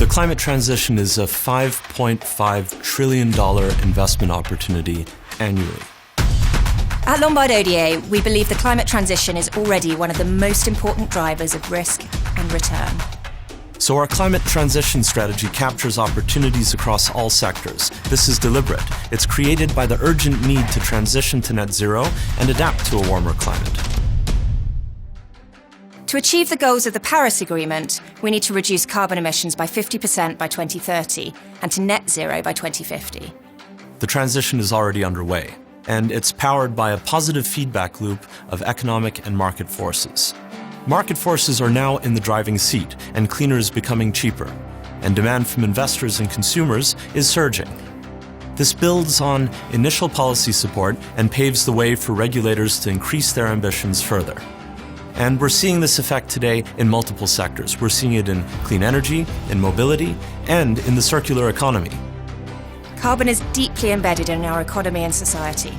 climate transition is a $5.5 trillion investment opportunity annually. At Lombard Odier, we believe the climate transition is already one of the most important drivers of risk and return. So our climate transition strategy captures opportunities across all sectors. This is deliberate. It's created by the urgent need to transition to net zero and adapt to a warmer climate. To achieve the goals of the Paris Agreement, we need to reduce carbon emissions by 50% by 2030 and to net zero by 2050. The transition is already underway, and it's powered by a positive feedback loop of economic and market forces. Market forces are now in the driving seat, and cleaner is becoming cheaper, and demand from investors and consumers is surging. This builds on initial policy support and paves the way for regulators to increase their ambitions further. And we're seeing this effect today in multiple sectors. We're seeing it in clean energy, in mobility, and in the circular economy. Carbon is deeply embedded in our economy and society.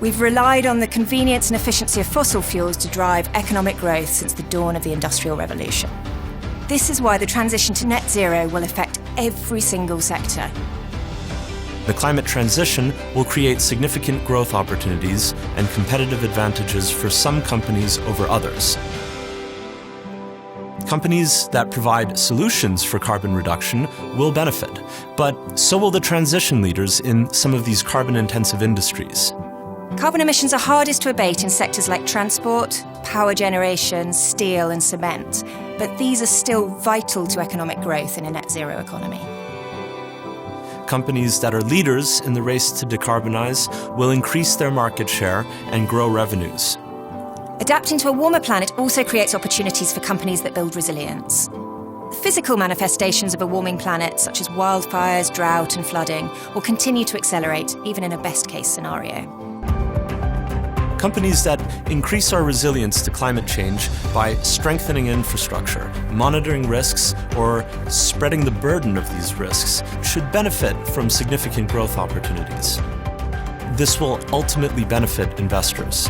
We've relied on the convenience and efficiency of fossil fuels to drive economic growth since the dawn of the Industrial Revolution. This is why the transition to net zero will affect every single sector. The climate transition will create significant growth opportunities and competitive advantages for some companies over others. Companies that provide solutions for carbon reduction will benefit, but so will the transition leaders in some of these carbon-intensive industries. Carbon emissions are hardest to abate in sectors like transport, power generation, steel and cement, but these are still vital to economic growth in a net zero economy. Companies that are leaders in the race to decarbonize will increase their market share and grow revenues. Adapting to a warmer planet also creates opportunities for companies that build resilience. Physical manifestations of a warming planet, such as wildfires, drought and flooding, will continue to accelerate, even in a best-case scenario. Companies that increase our resilience to climate change by strengthening infrastructure, monitoring risks, or spreading the burden of these risks should benefit from significant growth opportunities. This will ultimately benefit investors.